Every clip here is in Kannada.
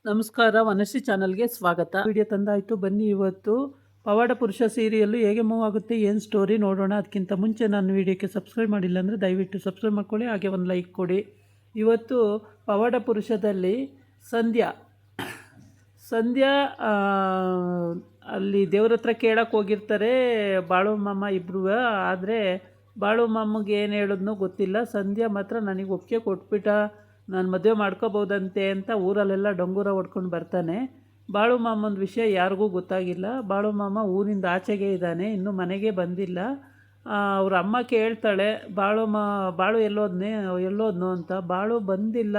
ನಮಸ್ಕಾರ, ವನಶ್ರೀ ಚಾನಲ್ಗೆ ಸ್ವಾಗತ. ವಿಡಿಯೋ ತಂದಾಯಿತು, ಬನ್ನಿ ಇವತ್ತು ಪವಾಡ ಪುರುಷ ಸೀರಿಯಲ್ಲು ಹೇಗೆ ಮೂವ್ ಆಗುತ್ತೆ, ಏನು ಸ್ಟೋರಿ ನೋಡೋಣ. ಅದಕ್ಕಿಂತ ಮುಂಚೆ ನಾನು ವಿಡಿಯೋಕ್ಕೆ ಸಬ್ಸ್ಕ್ರೈಬ್ ಮಾಡಿಲ್ಲ ಅಂದರೆ ದಯವಿಟ್ಟು ಸಬ್ಸ್ಕ್ರೈಬ್ ಮಾಡ್ಕೊಳ್ಳಿ, ಹಾಗೆ ಒಂದು ಲೈಕ್ ಕೊಡಿ. ಇವತ್ತು ಪವಾಡ ಪುರುಷದಲ್ಲಿ ಸಂಧ್ಯಾ ಅಲ್ಲಿ ದೇವ್ರ ಹತ್ರ ಕೇಳಕ್ಕೆ ಹೋಗಿರ್ತಾರೆ ಬಾಳು ಮಾಮ ಇಬ್ಬರು. ಆದರೆ ಬಾಳು ಮಾಮಗೆ ಏನು ಹೇಳಿದ್ನೋ ಗೊತ್ತಿಲ್ಲ. ಸಂಧ್ಯಾ ಮಾತ್ರ ನನಗೆ ಒಪ್ಪಿಗೆ ಕೊಟ್ಬಿಟ್ಟ, ನಾನು ಮದುವೆ ಮಾಡ್ಕೋಬೋದಂತೆ ಅಂತ ಊರಲ್ಲೆಲ್ಲ ಡೊಂಗೂರ ಹೊಡ್ಕೊಂಡು ಬರ್ತಾನೆ. ಬಾಳು ಮಾಮನ ವಿಷಯ ಯಾರಿಗೂ ಗೊತ್ತಾಗಿಲ್ಲ. ಬಾಳು ಮಾಮ ಊರಿಂದ ಆಚೆಗೆ ಇದ್ದಾನೆ, ಇನ್ನೂ ಮನೆಗೆ ಬಂದಿಲ್ಲ. ಅವ್ರ ಅಮ್ಮ ಕೇಳ್ತಾಳೆ, ಬಾಳು ಎಲ್ಲೋದ್ನು ಅಂತ. ಬಾಳು ಬಂದಿಲ್ಲ,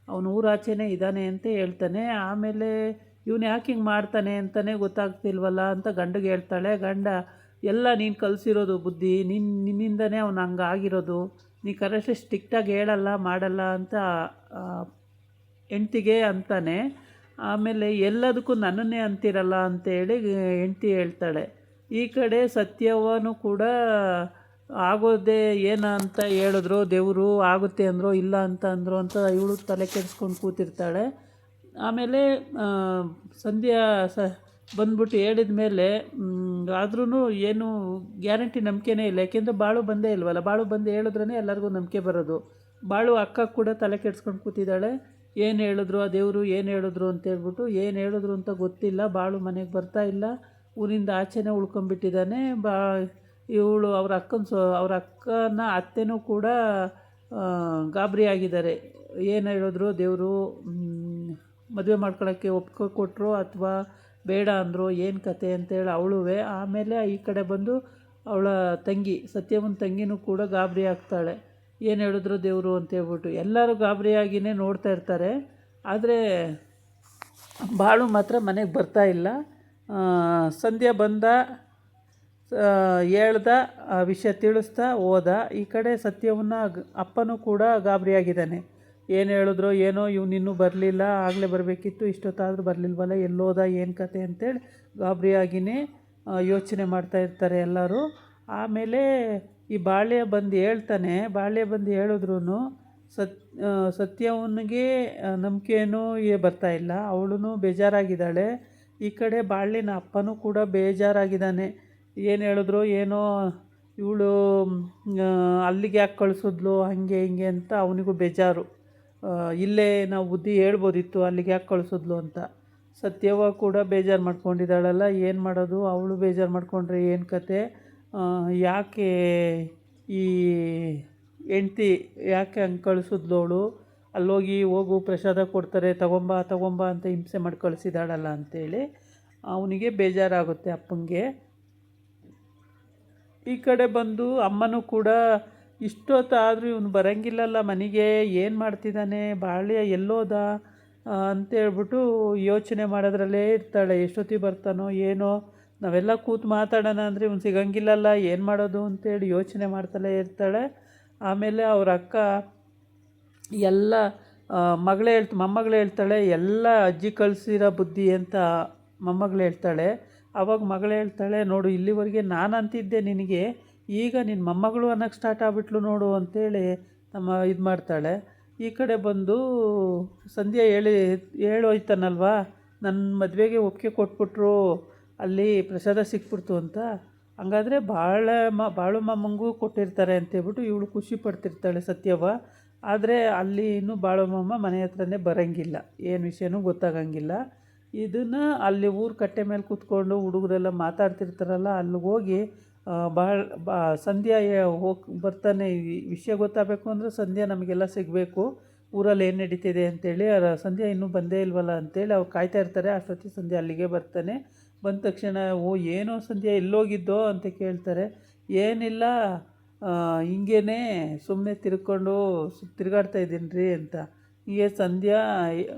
ಅವನು ಊರಾಚೆನೇ ಇದ್ದಾನೆ ಅಂತ ಹೇಳ್ತಾನೆ. ಆಮೇಲೆ ಇವನು ಯಾಕೆ ಹಿಂಗೆ ಮಾಡ್ತಾನೆ ಅಂತಲೇ ಗೊತ್ತಾಗ್ತಿಲ್ವಲ್ಲ ಅಂತ ಗಂಡಗೆ ಹೇಳ್ತಾಳೆ. ಗಂಡ, ಎಲ್ಲ ನೀನು ಕಲಿಸಿರೋದು ಬುದ್ಧಿ, ನಿನ್ನಿಂದನೇ ಅವನು ಹಂಗೆ ಆಗಿರೋದು, ನೀ ಕರೆಕ್ಟ್ ಸ್ಟ್ರಿಕ್ಟಾಗಿ ಹೇಳಲ್ಲ ಮಾಡಲ್ಲ ಅಂತ ಹೆಂಡ್ತಿಗೆ ಅಂತಾನೆ. ಆಮೇಲೆ ಎಲ್ಲದಕ್ಕೂ ನನ್ನನ್ನೇ ಅಂತಿರಲ್ಲ ಅಂತೇಳಿ ಹೆಂಡ್ತಿ ಹೇಳ್ತಾಳೆ. ಈ ಕಡೆ ಸತ್ಯವ್ವನೂ ಕೂಡ ಆಗೋದೇ ಏನಂತ ಹೇಳಿದ್ರು, ದೇವರು ಆಗುತ್ತೆ ಅಂದರು, ಇಲ್ಲ ಅಂತ ಅಂದರು ಅಂತ ಇವಳು ತಲೆ ಕೆಡಿಸ್ಕೊಂಡು ಕೂತಿರ್ತಾಳೆ. ಆಮೇಲೆ ಸಂಧ್ಯಾ ಬಂದ್ಬಿಟ್ಟು ಹೇಳಿದ ಮೇಲೆ ಆದ್ರೂ ಏನು ಗ್ಯಾರಂಟಿ ನಂಬಿಕೆನೇ ಇಲ್ಲ. ಯಾಕೆಂದರೆ ಬಾಳು ಬಂದೇ ಇಲ್ವಲ್ಲ. ಬಾಳು ಬಂದು ಹೇಳಿದ್ರೇ ಎಲ್ಲರಿಗೂ ನಂಬಿಕೆ ಬರೋದು. ಬಾಳು ಅಕ್ಕ ಕೂಡ ತಲೆ ಕೆಡ್ಸ್ಕೊಂಡು ಕೂತಿದ್ದಾಳೆ. ಏನು ಹೇಳಿದ್ರು ಆ ದೇವರು, ಏನು ಹೇಳಿದ್ರು ಅಂತೇಳ್ಬಿಟ್ಟು. ಏನು ಹೇಳಿದ್ರು ಅಂತ ಗೊತ್ತಿಲ್ಲ. ಬಾಳು ಮನೆಗೆ ಬರ್ತಾ ಇಲ್ಲ, ಊರಿಂದ ಆಚೆನೇ ಉಳ್ಕೊಂಬಿಟ್ಟಿದ್ದಾನೆ. ಇವಳು ಅವ್ರ ಅಕ್ಕನ ಅತ್ತೆನೂ ಕೂಡ ಗಾಬರಿ ಆಗಿದ್ದಾರೆ. ಏನು ಹೇಳಿದ್ರು ದೇವರು, ಮದುವೆ ಮಾಡ್ಕೊಳ್ಳೋಕ್ಕೆ ಕೊಟ್ಟರು ಅಥವಾ ಬೇಡ ಅಂದರು, ಏನು ಕತೆ ಅಂತೇಳಿ ಅವಳುವೆ. ಆಮೇಲೆ ಈ ಕಡೆ ಬಂದು ಅವಳ ತಂಗಿ, ಸತ್ಯವನ ತಂಗಿನೂ ಕೂಡ ಗಾಬರಿ ಆಗ್ತಾಳೆ. ಏನು ಹೇಳಿದ್ರು ದೇವರು ಅಂತೇಳ್ಬಿಟ್ಟು. ಎಲ್ಲರೂ ಗಾಬರಿಯಾಗಿಯೇ ನೋಡ್ತಾ ಇರ್ತಾರೆ. ಆದರೆ ಬಾಳು ಮಾತ್ರ ಮನೆಗೆ ಬರ್ತಾ ಇಲ್ಲ. ಸಂಧ್ಯಾ ಬಂದ, ಹೇಳ್ದ, ವಿಷಯ ತಿಳಿಸ್ತಾ ಹೋದ. ಈ ಕಡೆ ಸತ್ಯವನ್ನ ಅಪ್ಪನೂ ಕೂಡ ಗಾಬರಿಯಾಗಿದ್ದಾನೆ. ಏನು ಹೇಳಿದ್ರೋ ಏನೋ, ಇವನಿನ್ನೂ ಬರಲಿಲ್ಲ, ಆಗಲೇ ಬರಬೇಕಿತ್ತು, ಇಷ್ಟೊತ್ತಾದರೂ ಬರಲಿಲ್ವಲ್ಲ, ಎಲ್ಲೋದ, ಏನು ಕತೆ ಅಂತೇಳಿ ಗಾಬರಿಯಾಗಿಯೇ ಯೋಚನೆ ಮಾಡ್ತಾ ಇರ್ತಾರೆ ಎಲ್ಲರೂ. ಆಮೇಲೆ ಈ ಬಾಳ್ಯ ಬಂದು ಹೇಳ್ತಾನೆ. ಬಾಳ್ಯ ಬಂದು ಹೇಳಿದ್ರೂ ಸತ್ಯವನಿಗೆ ನಂಬಿಕೆನೂ ಬರ್ತಾ ಇಲ್ಲ. ಅವಳು ಬೇಜಾರಾಗಿದ್ದಾಳೆ. ಈ ಕಡೆ ಬಾಳ್ಯನ ಅಪ್ಪನೂ ಕೂಡ ಬೇಜಾರಾಗಿದ್ದಾನೆ. ಏನು ಹೇಳಿದ್ರು ಏನೋ, ಇವಳು ಅಲ್ಲಿಗೆ ಯಾಕೆ ಕಳಿಸಿದ್ಲು, ಹಾಗೆ ಹಿಂಗೆ ಅಂತ ಅವನಿಗೂ ಬೇಜಾರು. ಇಲ್ಲೇ ನಾವು ಬುದ್ಧಿ ಹೇಳ್ಬೋದಿತ್ತು, ಅಲ್ಲಿಗೆ ಯಾಕೆ ಕಳಿಸಿದ್ಲು ಅಂತ. ಸತ್ಯವ್ವ ಕೂಡ ಬೇಜಾರು ಮಾಡ್ಕೊಂಡಿದ್ದಾಳಲ್ಲ, ಏನು ಮಾಡೋದು. ಅವಳು ಬೇಜಾರು ಮಾಡ್ಕೊಂಡ್ರೆ ಏನು ಕತೆ, ಯಾಕೆ ಈ ಹೆಂಡ್ತಿ ಯಾಕೆ ಹಂಗೆ ಕಳಿಸಿದ್ಲು ಅವಳು, ಹೋಗು ಪ್ರಸಾದ ಕೊಡ್ತಾರೆ, ತಗೊಂಬ ಅಂತ ಹಿಂಸೆ ಮಾಡಿ ಕಳಿಸಿದಾಳಲ್ಲ ಅಂತೇಳಿ ಅವನಿಗೆ ಬೇಜಾರಾಗುತ್ತೆ ಅಪ್ಪಂಗೆ. ಈ ಕಡೆ ಬಂದು ಅಮ್ಮನೂ ಕೂಡ ಇಷ್ಟೊತ್ತಾದರೂ ಇವನು ಬರೋಂಗಿಲ್ಲಲ್ಲ ಮನೆಗೆ, ಏನು ಮಾಡ್ತಿದ್ದಾನೆ, ಬಾಳ್ಯ ಎಲ್ಲೋದ ಅಂತೇಳ್ಬಿಟ್ಟು ಯೋಚನೆ ಮಾಡೋದ್ರಲ್ಲೇ ಇರ್ತಾಳೆ. ಎಷ್ಟೊತ್ತಿಗೆ ಬರ್ತಾನೋ ಏನೋ, ನಾವೆಲ್ಲ ಕೂತು ಮಾತಾಡೋಣ ಅಂದರೆ ಇವನು ಸಿಗಂಗಿಲ್ಲಲ್ಲ, ಏನು ಮಾಡೋದು ಅಂತೇಳಿ ಯೋಚನೆ ಮಾಡ್ತಲೇ ಇರ್ತಾಳೆ. ಆಮೇಲೆ ಅವ್ರ ಅಕ್ಕ ಎಲ್ಲ ಮೊಮ್ಮಗಳು ಹೇಳ್ತಾಳೆ, ಎಲ್ಲ ಅಜ್ಜಿ ಕಳಿಸಿರೋ ಬುದ್ಧಿ ಅಂತ ಮೊಮ್ಮಗಳು ಹೇಳ್ತಾಳೆ. ಆವಾಗ ಮಗಳು ಹೇಳ್ತಾಳೆ, ನೋಡು ಇಲ್ಲಿವರೆಗೆ ನಾನು ಅಂತಿದ್ದೆ ನಿನಗೆ, ಈಗ ನಿನ್ನ ಮೊಮ್ಮಗಳು ಅನ್ನೋಕ್ಕೆ ಸ್ಟಾರ್ಟ್ ಆಗಿಬಿಟ್ಲು ನೋಡು ಅಂತೇಳಿ ಇದು ಮಾಡ್ತಾಳೆ. ಈ ಕಡೆ ಬಂದು ಸಂಧ್ಯಾ ಹೇಳೋಯ್ತಾನಲ್ವಾ, ನನ್ನ ಮದುವೆಗೆ ಒಪ್ಪಿಗೆ ಕೊಟ್ಬಿಟ್ರು, ಅಲ್ಲಿ ಪ್ರಸಾದ ಸಿಕ್ಬಿಡ್ತು ಅಂತ. ಹಂಗಾದರೆ ಬಾಳು ಮಾಮಂಗೂ ಕೊಟ್ಟಿರ್ತಾರೆ ಅಂತೇಳ್ಬಿಟ್ಟು ಇವಳು ಖುಷಿ ಪಡ್ತಿರ್ತಾಳೆ ಸತ್ಯವ್ವ. ಆದರೆ ಅಲ್ಲಿ ಇನ್ನೂ ಬಾಳು ಮಾಮ ಮನೆ ಹತ್ರನೇ ಬರೋಂಗಿಲ್ಲ, ಏನು ವಿಷಯನೂ ಗೊತ್ತಾಗಂಗಿಲ್ಲ. ಇದನ್ನು ಅಲ್ಲಿ ಊರು ಕಟ್ಟೆ ಮೇಲೆ ಕೂತ್ಕೊಂಡು ಹುಡುಗರೆಲ್ಲ ಮಾತಾಡ್ತಿರ್ತಾರಲ್ಲ, ಅಲ್ಲಿಗೆ ಹೋಗಿ ಸಂಧ್ಯಾ ಬರ್ತಾನೆ. ವಿಷಯ ಗೊತ್ತಾಗಬೇಕು ಅಂದರೆ ಸಂಧ್ಯಾ ನಮಗೆಲ್ಲ ಸಿಗಬೇಕು, ಊರಲ್ಲಿ ಏನು ನಡೀತಿದೆ ಅಂತೇಳಿ. ಸಂಧ್ಯಾ ಇನ್ನೂ ಬಂದೇ ಇಲ್ವಲ್ಲ ಅಂತೇಳಿ ಅವ್ರು ಕಾಯ್ತಾ ಇರ್ತಾರೆ. ಅಷ್ಟೊತ್ತಿಗೆ ಸಂಧ್ಯಾ ಅಲ್ಲಿಗೆ ಬರ್ತಾನೆ. ಬಂದ ತಕ್ಷಣ, ಏನೋ ಸಂಧ್ಯಾ ಎಲ್ಲೋಗಿದ್ದೋ ಅಂತ ಕೇಳ್ತಾರೆ. ಏನಿಲ್ಲ, ಹಿಂಗೇ ಸುಮ್ಮನೆ ತಿರುಗಾಡ್ತಾ ಇದ್ದೀನಿ ರೀ ಅಂತ. ಹೀಗೆ ಸಂಧ್ಯಾ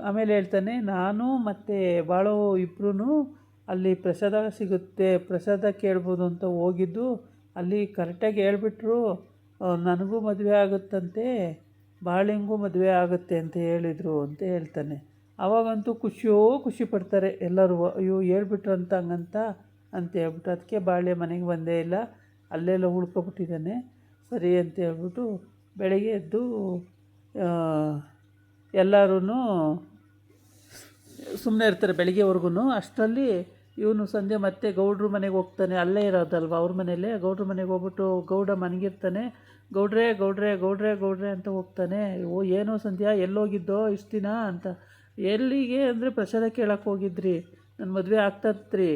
ಆಮೇಲೆ ಹೇಳ್ತಾನೆ, ನಾನು ಮತ್ತು ಬಾಳು ಇಬ್ಬರೂ ಅಲ್ಲಿ ಪ್ರಸಾದ ಸಿಗುತ್ತೆ, ಪ್ರಸಾದ ಕೇಳ್ಬೋದು ಅಂತ ಹೋಗಿದ್ದು, ಅಲ್ಲಿ ಕರೆಕ್ಟಾಗಿ ಹೇಳ್ಬಿಟ್ರು, ನನಗೂ ಮದುವೆ ಆಗುತ್ತಂತೆ, ಬಾಳಿಂಗೂ ಮದುವೆ ಆಗುತ್ತೆ ಅಂತ ಹೇಳಿದರು ಅಂತ ಹೇಳ್ತಾನೆ. ಆವಾಗಂತೂ ಖುಷಿ ಪಡ್ತಾರೆ ಎಲ್ಲರೂ, ಅಯ್ಯೋ ಹೇಳ್ಬಿಟ್ರು ಅಂತ ಹಂಗಂತ ಅಂತ ಹೇಳ್ಬಿಟ್ಟು. ಅದಕ್ಕೆ ಬಾಳ್ಯ ಮನೆಗೆ ಬಂದೇ ಇಲ್ಲ, ಅಲ್ಲೆಲ್ಲ ಉಳ್ಕೊಬಿಟ್ಟಿದ್ದಾನೆ. ಸರಿ ಅಂತ ಹೇಳ್ಬಿಟ್ಟು ಬೆಳಗ್ಗೆ ಎದ್ದು ಎಲ್ಲರೂ ಸುಮ್ಮನೆ ಇರ್ತಾರೆ ಬೆಳಿಗ್ಗೆವರೆಗೂ. ಅಷ್ಟರಲ್ಲಿ ಇವನು ಸಂಜೆ ಮತ್ತೆ ಗೌಡ್ರ ಮನೆಗೆ ಹೋಗ್ತಾನೆ, ಅಲ್ಲೇ ಇರೋದಲ್ವ ಅವ್ರ ಮನೇಲೆ. ಗೌಡ್ರ ಮನೆಗೆ ಹೋಗ್ಬಿಟ್ಟು ಗೌಡ ಮನಗಿರ್ತಾನೆ. ಗೌಡ್ರೆ ಗೌಡ್ರೆ ಗೌಡ್ರೆ ಗೌಡ್ರೆ ಅಂತ ಹೋಗ್ತಾನೆ. ಓ ಏನೋ ಸಂಧ್ಯಾ ಎಲ್ಲೋಗಿದ್ದೋ ಇಷ್ಟು ದಿನ ಅಂತ. ಎಲ್ಲಿಗೆ ಅಂದರೆ ಪ್ರಸಾದ ಕೇಳಕ್ಕೆ ಹೋಗಿದ್ರಿ, ನನ್ನ ಮದುವೆ ಆಗ್ತತ್ರಿ,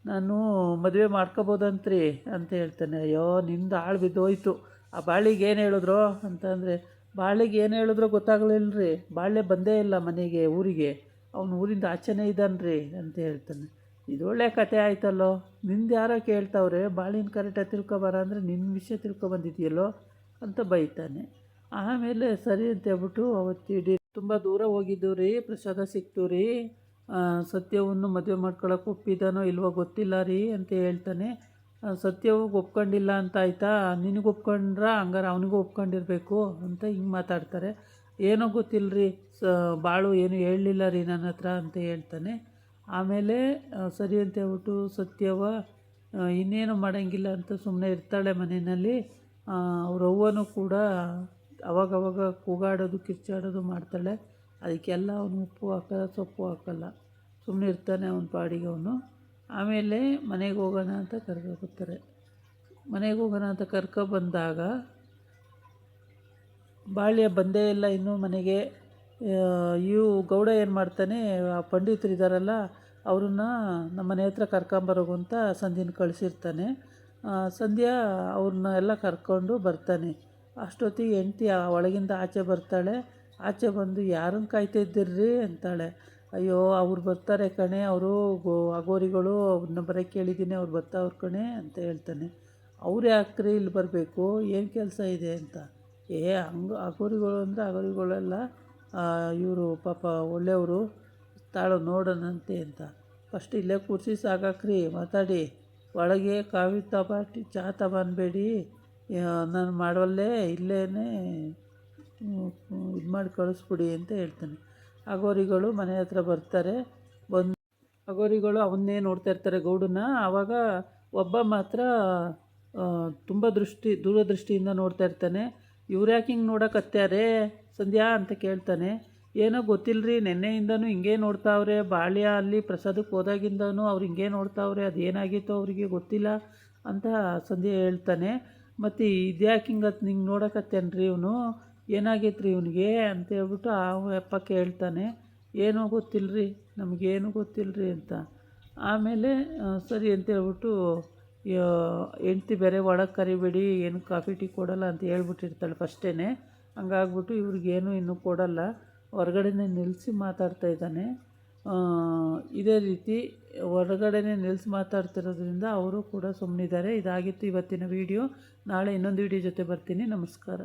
ನಾನು ಮದುವೆ ಮಾಡ್ಕೋಬೋದಂತ್ರಿ ಅಂತ ಹೇಳ್ತಾನೆ. ಅಯ್ಯೋ ನಿಂದು ಆಳು ಬಿದ್ದೋಯ್ತು, ಆ ಬಾಳಿಗೆ ಏನು ಹೇಳಿದ್ರು ಅಂತಂದರೆ, ಬಾಳಿಗೆ ಏನು ಹೇಳಿದ್ರೋ ಗೊತ್ತಾಗಲಿಲ್ಲ ರೀ, ಬಾಳೆ ಬಂದೇ ಇಲ್ಲ ಮನೆಗೆ, ಊರಿಗೆ, ಅವನು ಊರಿಂದ ಆಚೆನೇ ಇದ್ದಾನೆ ಅಂತ ಹೇಳ್ತಾನೆ. ಇದೊಳ್ಳೆ ಕತೆ ಆಯ್ತಲ್ಲೋ, ನಿಂದು ಯಾರೋ ಕೇಳ್ತಾವ್ರೆ, ಬಾಳಿನ ಕರೆಕ್ಟಾಗಿ ತಿಳ್ಕೊಬಾರ ಅಂದರೆ ನಿನ್ನ ವಿಷಯ ತಿಳ್ಕೊಬಂದಿದೆಯಲ್ಲೋ ಅಂತ ಬೈತಾನೆ. ಆಮೇಲೆ ಸರಿ ಅಂತ ಹೇಳ್ಬಿಟ್ಟು ಅವತ್ತಿಡೀ ತುಂಬ ದೂರ ಹೋಗಿದ್ದು ರೀ, ಪ್ರಸಾದ ಸಿಕ್ತು ರೀ, ಸತ್ಯವನ್ನು ಮದುವೆ ಮಾಡ್ಕೊಳಕ್ಕೆ ಒಪ್ಪಿದ್ದಾನೋ ಇಲ್ವೋ ಗೊತ್ತಿಲ್ಲ ರೀ ಅಂತ ಹೇಳ್ತಾನೆ. ಸತ್ಯವು ಒಪ್ಕೊಂಡಿಲ್ಲ ಅಂತ ಆಯಿತಾ, ನಿನಗೆ ಒಪ್ಕೊಂಡ್ರ ಹಂಗಾರೆ ಅವನಿಗೂ ಒಪ್ಕೊಂಡಿರ್ಬೇಕು ಅಂತ ಹಿಂಗೆ ಮಾತಾಡ್ತಾರೆ. ಏನೋ ಗೊತ್ತಿಲ್ಲ ರೀ, ಬಾಳು ಏನು ಹೇಳಲಿಲ್ಲ ರೀ ನನ್ನ ಹತ್ರ ಅಂತ ಹೇಳ್ತಾನೆ. ಆಮೇಲೆ ಸರಿ ಅಂತ ಹೇಳ್ಬಿಟ್ಟು ಸತ್ಯವ ಇನ್ನೇನು ಮಾಡೋಂಗಿಲ್ಲ ಅಂತ ಸುಮ್ಮನೆ ಇರ್ತಾಳೆ ಮನೆಯಲ್ಲಿ. ಅವ್ರ ಅವ್ವನೂ ಕೂಡ ಅವಾಗವಾಗ ಕೂಗಾಡೋದು ಕಿರ್ಚಾಡೋದು ಮಾಡ್ತಾಳೆ. ಅದಕ್ಕೆಲ್ಲ ಅವನು ಉಪ್ಪು ಹಾಕಲ್ಲ, ಸೊಪ್ಪು ಹಾಕಲ್ಲ, ಸುಮ್ಮನೆ ಇರ್ತಾನೆ ಅವನ ಪಾಡಿಗೆ ಅವನು. ಆಮೇಲೆ ಮನೆಗೆ ಹೋಗೋಣ ಅಂತ ಕರ್ಕೊಬರ್ತಾರೆ. ಮನೆಗೆ ಹೋಗೋಣ ಅಂತ ಕರ್ಕೊಬಂದಾಗ ಬಾಳ್ಯ ಬಂದೇ ಇಲ್ಲ ಇನ್ನೂ ಮನೆಗೆ. ಗೌಡ ಏನು ಮಾಡ್ತಾನೆ, ಆ ಪಂಡಿತರು ಇದ್ದಾರಲ್ಲ ಅವ್ರನ್ನ ನಮ್ಮ ಮನೆ ಹತ್ರ ಕರ್ಕೊಂಬರೋಗು ಅಂತ ಸಂಧ್ಯನ ಕಳಿಸಿರ್ತಾನೆ. ಸಂಧ್ಯಾ ಅವ್ರನ್ನ ಎಲ್ಲ ಕರ್ಕೊಂಡು ಬರ್ತಾನೆ. ಅಷ್ಟೊತ್ತಿಗೆ ಹೆಂಡ್ತಿ ಒಳಗಿಂದ ಆಚೆ ಬರ್ತಾಳೆ. ಆಚೆ ಬಂದು ಯಾರನ್ನು ಕಾಯ್ತಾ ಇದ್ದೀರ್ರಿ ಅಂತಾಳೆ. ಅಯ್ಯೋ ಅವ್ರು ಬರ್ತಾರೆ ಕಣೆ, ಅವರು ಅಗೋರಿಗಳು, ಅವ್ರನ್ನ ಬರೋಕ್ಕೆ ಕೇಳಿದ್ದೀನಿ, ಅವ್ರು ಬರ್ತಾವ್ರ ಕಣೆ ಅಂತ ಹೇಳ್ತಾನೆ. ಅವ್ರು ಯಾಕ್ರಿ ಇಲ್ಲಿ ಬರಬೇಕು, ಏನು ಕೆಲಸ ಇದೆ ಅಂತ. ಅಗೋರಿಗಳು ಅಂದರೆ ಅಗೋರಿಗಳೆಲ್ಲ ಇವರು ಪಾಪ ಒಳ್ಳೆಯವರು, ತಾಳು ನೋಡೋಣಂತೆ ಅಂತ. ಫಸ್ಟ್ ಇಲ್ಲೇ ಕೂರಿಸಿ ಸಾಕಾಕ್ರಿ, ಮಾತಾಡಿ, ಒಳಗೆ ಕಾಫಿ ತಬಾಟಿ ಚಹಾ ತಗೊಂಡ್ಬೇಡಿ, ನಾನು ಮಾಡೋಲ್ಲೇ, ಇಲ್ಲೇ ಇದು ಮಾಡಿ ಕಳಿಸ್ಬಿಡಿ ಅಂತ ಹೇಳ್ತಾನೆ. ಅಗೋರಿಗಳು ಮನೆ ಹತ್ರ ಬರ್ತಾರೆ. ಅಗೋರಿಗಳು ಅವನ್ನೇ ನೋಡ್ತಾ ಇರ್ತಾರೆ ಗೌಡನ್ನ. ಆವಾಗ ಒಬ್ಬ ಮಾತ್ರ ತುಂಬ ದೂರದೃಷ್ಟಿಯಿಂದ ನೋಡ್ತಾ ಇರ್ತಾನೆ. ಇವ್ರು ಯಾಕೆ ಹಿಂಗೆ ನೋಡೋಕತ್ಯಾರೇ ಸಂಧ್ಯಾ ಅಂತ ಕೇಳ್ತಾನೆ. ಏನೋ ಗೊತ್ತಿಲ್ಲರಿ, ನೆನ್ನೆಯಿಂದನೂ ಹಿಂಗೆ ನೋಡ್ತಾವ್ರೆ, ಬಾಳ್ಯ ಅಲ್ಲಿ ಪ್ರಸಾದಕ್ಕೆ ಹೋದಾಗಿಂದನೂ ಅವ್ರು ಹಿಂಗೆ ನೋಡ್ತಾವ್ರೆ, ಅದೇನಾಗಿತ್ತೋ ಅವರಿಗೆ ಗೊತ್ತಿಲ್ಲ ಅಂತ ಸಂಧ್ಯಾ ಹೇಳ್ತಾನೆ. ಮತ್ತು ಇದ್ಯಾಕೆ ಹಿಂಗೆ ನೋಡೋಕತ್ತೇನ್ರಿ ಇವನು, ಏನಾಗೈತೆ ರೀ ಇವನಿಗೆ ಅಂತ ಹೇಳ್ಬಿಟ್ಟು ಆ ಅಪ್ಪ ಕೇಳ್ತಾನೆ. ಏನೂ ಗೊತ್ತಿಲ್ಲರಿ, ನಮಗೇನು ಗೊತ್ತಿಲ್ಲರಿ ಅಂತ. ಆಮೇಲೆ ಸರಿ ಅಂತ ಹೇಳ್ಬಿಟ್ಟು ಹೆಂಡ್ತಿ ಬೇರೆ ಒಳಗೆ ಕರಿಬೇಡಿ, ಏನು ಕಾಫಿ ಟೀ ಕೊಡೋಲ್ಲ ಅಂತ ಹೇಳ್ಬಿಟ್ಟಿರ್ತಾಳೆ ಫಸ್ಟೇ. ಹಂಗಾಗ್ಬಿಟ್ಟು ಇವ್ರಿಗೇನು ಇನ್ನೂ ಕೊಡೋಲ್ಲ, ಹೊರಗಡೆನೇ ನಿಲ್ಲಿಸಿ ಮಾತಾಡ್ತಾ ಇದ್ದಾನೆ. ಇದೇ ರೀತಿ ಹೊರಗಡೆನೇ ನಿಲ್ಲಿಸಿ ಮಾತಾಡ್ತಿರೋದ್ರಿಂದ ಅವರು ಕೂಡ ಸುಮ್ಮನಿದ್ದಾರೆ. ಇದಾಗಿತ್ತು ಇವತ್ತಿನ ವೀಡಿಯೋ. ನಾಳೆ ಇನ್ನೊಂದು ವೀಡಿಯೋ ಜೊತೆ ಬರ್ತೀನಿ. ನಮಸ್ಕಾರ.